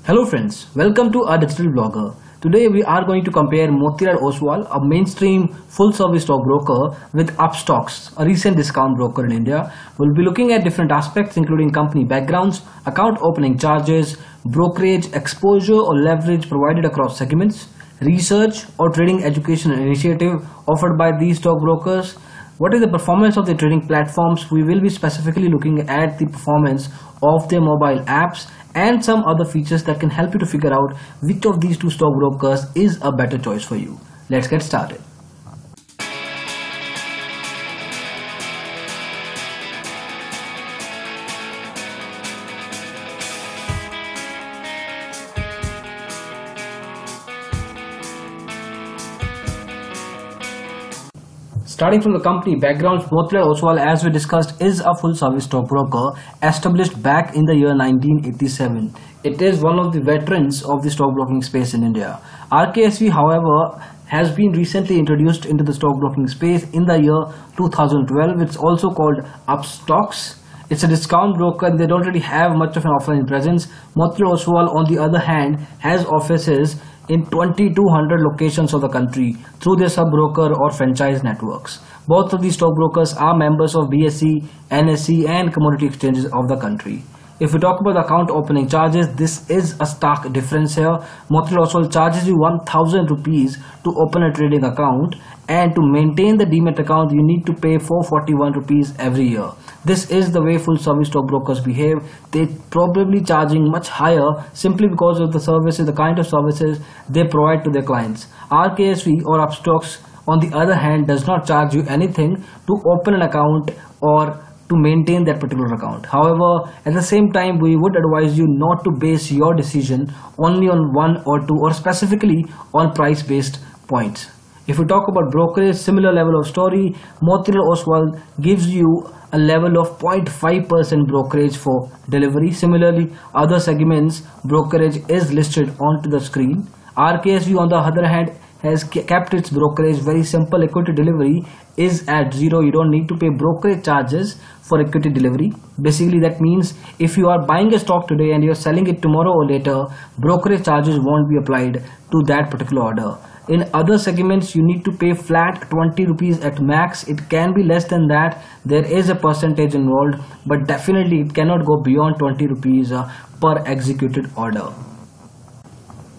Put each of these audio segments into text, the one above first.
Hello friends, welcome to our digital blogger. Today we are going to compare Motilal Oswal, a mainstream full-service stockbroker, with Upstocks, a recent discount broker in India. We'll be looking at different aspects including company backgrounds, account opening charges, brokerage exposure or leverage provided across segments, research or trading education initiative offered by these stockbrokers. What is the performance of the trading platforms? We will be specifically looking at the performance of their mobile apps and some other features that can help you to figure out which of these two stockbrokers is a better choice for you. Let's get started. Starting from the company background, Motilal Oswal, as we discussed, is a full-service stockbroker established back in the year 1987. It is one of the veterans of the stockbroking space in India. RKSV, however, has been recently introduced into the stockbroking space in the year 2012. It's also called Upstocks. It's a discount broker and they don't really have much of an offline presence. Motilal Oswal, on the other hand, has offices in 2200 locations of the country through their sub-broker or franchise networks. Both of these stockbrokers are members of BSE, NSE and commodity exchanges of the country. If we talk about the account opening charges, this is a stark difference here. Motilal Oswal charges you 1000 rupees to open a trading account, and to maintain the demat account you need to pay 441 rupees every year. This is the way full service stockbrokers behave. They probably charging much higher simply because of the services, the kind of services they provide to their clients. RKSV or Upstocks, on the other hand, does not charge you anything to open an account or to maintain that particular account. However, at the same time, we would advise you not to base your decision only on one or two or specifically on price based points. If we talk about brokerage, similar level of story. Motilal Oswal gives you a level of 0.5% brokerage for delivery. Similarly, other segments brokerage is listed onto the screen. RKSV, on the other hand, has kept its brokerage very simple. Equity delivery is at zero. You don't need to pay brokerage charges for equity delivery. Basically, that means if you are buying a stock today and you're selling it tomorrow or later, brokerage charges won't be applied to that particular order. In other segments, you need to pay flat 20 rupees at max. It can be less than that. There is a percentage involved, but definitely it cannot go beyond 20 rupees per executed order.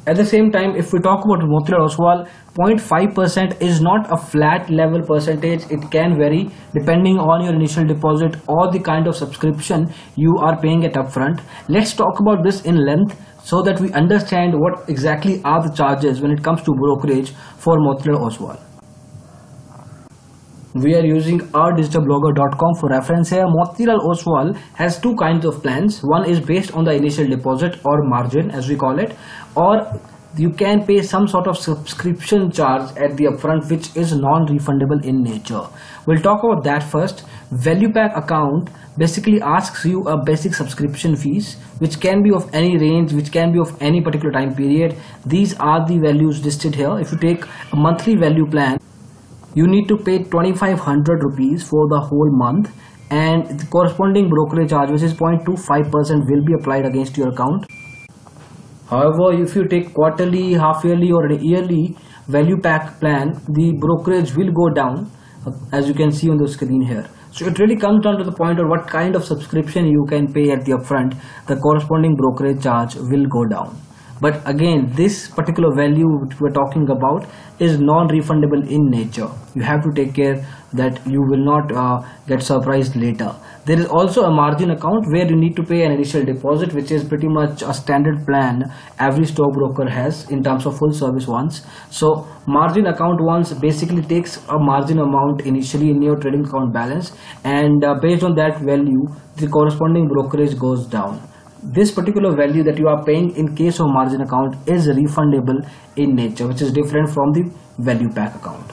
At the same time, if we talk about Motilal Oswal, 0.5% is not a flat level percentage. It can vary depending on your initial deposit or the kind of subscription you are paying it upfront. Let's talk about this in length so that we understand what exactly are the charges when it comes to brokerage for Motilal Oswal. We are using ourdigitalblogger.com for reference here. Motilal Oswal has two kinds of plans. One is based on the initial deposit or margin, as we call it, or you can pay some sort of subscription charge at the upfront, which is non-refundable in nature. We'll talk about that first. Value pack account basically asks you a basic subscription fees, which can be of any range, which can be of any particular time period. These are the values listed here. If you take a monthly value plan, you need to pay 2500 rupees for the whole month, and the corresponding brokerage charge, which is 0.25%, will be applied against your account. However, if you take quarterly, half yearly or a yearly value pack plan, the brokerage will go down, as you can see on the screen here. So it really comes down to the point of what kind of subscription you can pay at the upfront. The corresponding brokerage charge will go down. But again, this particular value which we're talking about is non-refundable in nature. You have to take care that you will not get surprised later. There is also a margin account where you need to pay an initial deposit, which is pretty much a standard plan every stockbroker has in terms of full service ones. So margin account ones basically takes a margin amount initially in your trading account balance, and based on that value, the corresponding brokerage goes down. This particular value that you are paying in case of margin account is refundable in nature, which is different from the value pack account.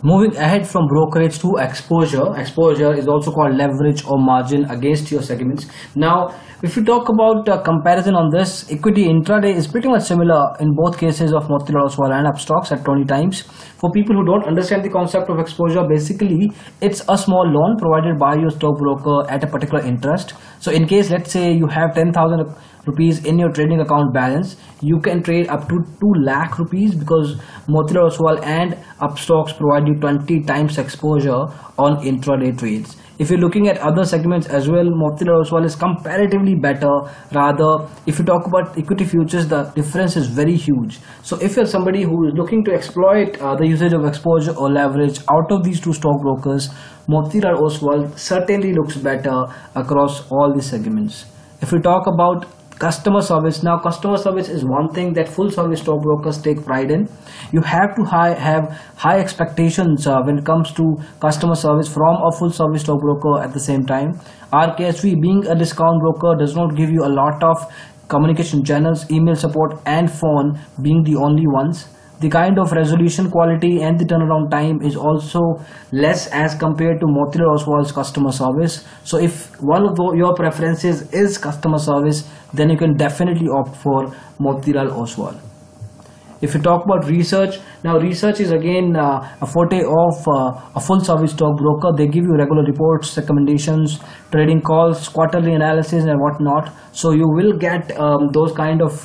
Moving ahead from brokerage to exposure. Exposure is also called leverage or margin against your segments. Now, if you talk about comparison on this, equity intraday is pretty much similar in both cases of Motilal Oswal and Upstocks at 20 times. For people who don't understand the concept of exposure, basically it's a small loan provided by your stockbroker at a particular interest. So in case, let's say you have 10,000 rupees in your trading account balance, you can trade up to 2 lakh rupees, because Motilal Oswal and Upstox provide you 20 times exposure on intraday trades. If you're looking at other segments as well, Motilal Oswal is comparatively better. Rather, if you talk about equity futures, the difference is very huge. So if you're somebody who is looking to exploit the usage of exposure or leverage out of these two stockbrokers, Motilal Oswal certainly looks better across all these segments. If we talk about customer service, now customer service is one thing that full service stockbrokers take pride in. You have to have high expectations when it comes to customer service from a full service stockbroker. At the same time, RKSV, being a discount broker, does not give you a lot of communication channels, email support and phone being the only ones. The kind of resolution quality and the turnaround time is also less as compared to Motilal Oswal's customer service. So if one of your preferences is customer service, then you can definitely opt for Motilal Oswal. If you talk about research, now research is again a forte of a full service stockbroker. They give you regular reports, recommendations, trading calls, quarterly analysis and whatnot. So you will get those kind of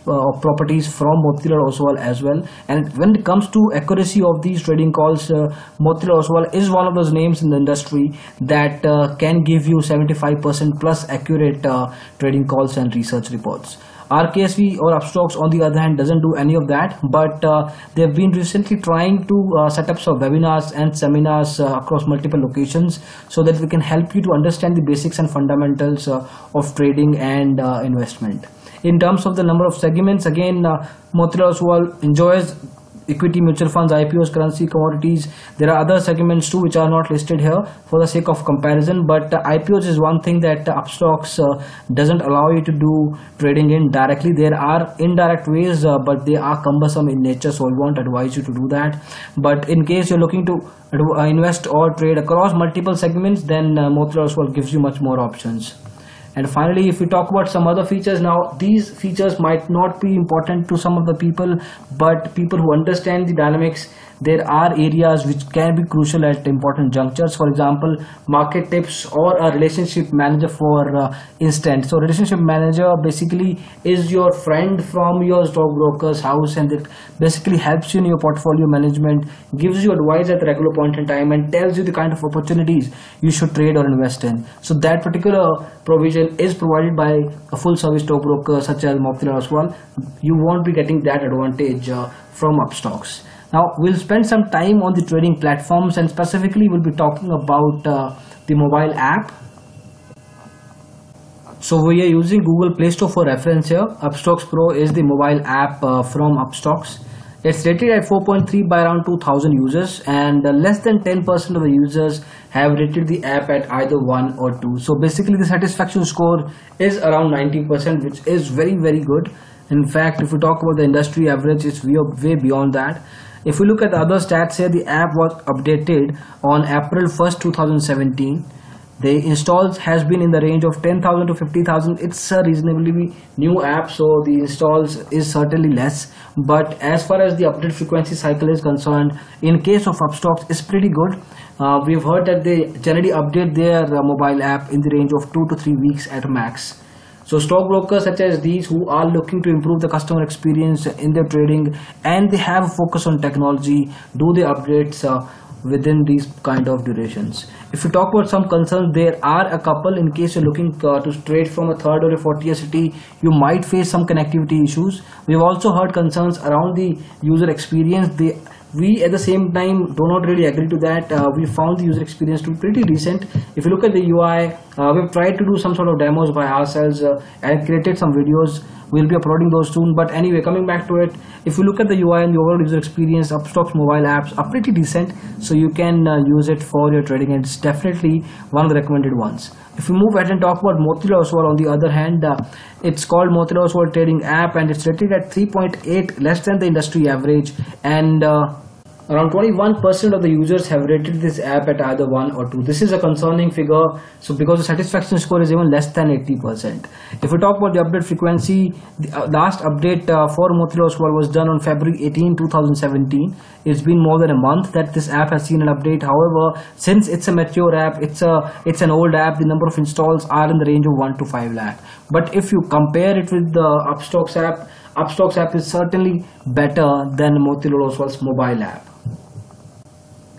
properties from Motilal Oswal as well. And when it comes to accuracy of these trading calls, Motilal Oswal is one of those names in the industry that can give you 75% plus accurate trading calls and research reports. RKSV or Upstox on the other hand doesn't do any of that, but they have been recently trying to set up some webinars and seminars across multiple locations, so that we can help you to understand the basics and fundamentals of trading and investment. In terms of the number of segments, again, Motilal Oswal enjoys equity, mutual funds, IPOs, currency, commodities. There are other segments too which are not listed here for the sake of comparison, but IPOs is one thing that Upstox doesn't allow you to do trading in directly. There are indirect ways, but they are cumbersome in nature, so I won't advise you to do that. But in case you're looking to invest or trade across multiple segments, then Motilal Oswal gives you much more options. And finally, if we talk about some other features, now these features might not be important to some of the people, but people who understand the dynamics, there are areas which can be crucial at important junctures. For example, market tips or a relationship manager, for instance. So relationship manager basically is your friend from your stockbroker's house, and it basically helps you in your portfolio management, gives you advice at the regular point in time, and tells you the kind of opportunities you should trade or invest in. So that particular provision is provided by a full service stockbroker such as Motilal Oswal. You won't be getting that advantage from Upstox. Now we'll spend some time on the trading platforms, and specifically we'll be talking about the mobile app. So we are using Google Play Store for reference here. Upstox Pro is the mobile app from Upstox. It's rated at 4.3 by around 2000 users, and less than 10% of the users have rated the app at either 1 or 2. So basically the satisfaction score is around 90%, which is very good. In fact, if we talk about the industry average, it's way beyond that. If we look at the other stats here, the app was updated on April 1st, 2017. The installs has been in the range of 10,000 to 50,000. It's a reasonably new app, so the installs is certainly less. But as far as the update frequency cycle is concerned, in case of Upstox, it's pretty good. We've heard that they generally update their mobile app in the range of 2 to 3 weeks at max. So stockbrokers such as these who are looking to improve the customer experience in their trading, and they have a focus on technology, do the updates within these kind of durations. If you talk about some concerns, there are a couple. In case you're looking to trade from a third or a fourth tier city, you might face some connectivity issues. We've also heard concerns around the user experience. We at the same time do not really agree to that. We found the user experience to be pretty decent. If you look at the UI, we've tried to do some sort of demos by ourselves and created some videos. We'll be uploading those soon. But anyway, coming back to it, if you look at the UI and the overall user experience, Upstox mobile apps are pretty decent, so you can use it for your trading, and it's definitely one of the recommended ones. If we move ahead and talk about Motilal Oswal, on the other hand, it's called Motilal Oswal Trading App, and it's rated at 3.8, less than the industry average. And Around 21% of the users have rated this app at either 1 or 2. This is a concerning figure, so because the satisfaction score is even less than 80%. If we talk about the update frequency, the last update for Motorola Oswal was done on February 18, 2017. It's been more than a month that this app has seen an update. However, since it's a mature app, it's an old app, the number of installs are in the range of 1 to 5 lakh. But if you compare it with the Upstox app is certainly better than Motorola Oswal's mobile app.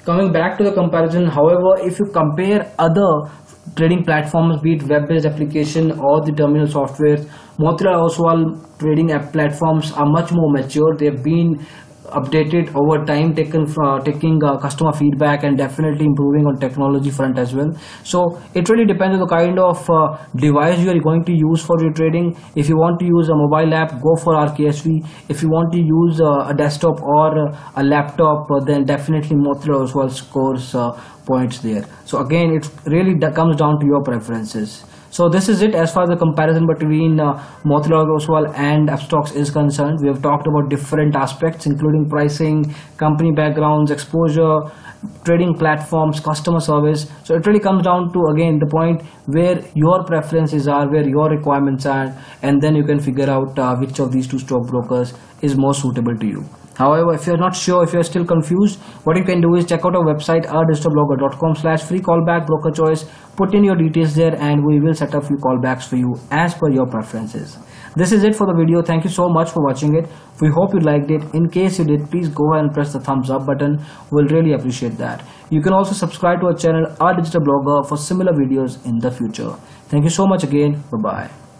Coming back to the comparison, however, if you compare other trading platforms, be it web-based application or the terminal software, Motorola Oswal trading app platforms are much more mature. They've been updated over time, taking customer feedback and definitely improving on technology front as well. So it really depends on the kind of device you are going to use for your trading. If you want to use a mobile app, go for RKSV. If you want to use a desktop or a laptop, then definitely Motorola Oswal scores points there. So again, it really comes down to your preferences. So this is it as far as the comparison between Motorola Oswal and Upstox is concerned. We have talked about different aspects including pricing, company backgrounds, exposure, trading platforms, customer service. So it really comes down to again the point where your preferences are, where your requirements are, and then you can figure out which of these two stockbrokers is more suitable to you. However, if you're not sure, if you're still confused, what you can do is check out our website ourdigitalblogger.com/free callback broker choice. Put in your details there and we will set up few callbacks for you as per your preferences. This is it for the video. Thank you so much for watching it. We hope you liked it. In case you did, please go ahead and press the thumbs up button. We'll really appreciate that. You can also subscribe to our channel, Our Digital Blogger, for similar videos in the future. Thank you so much again. Bye-bye.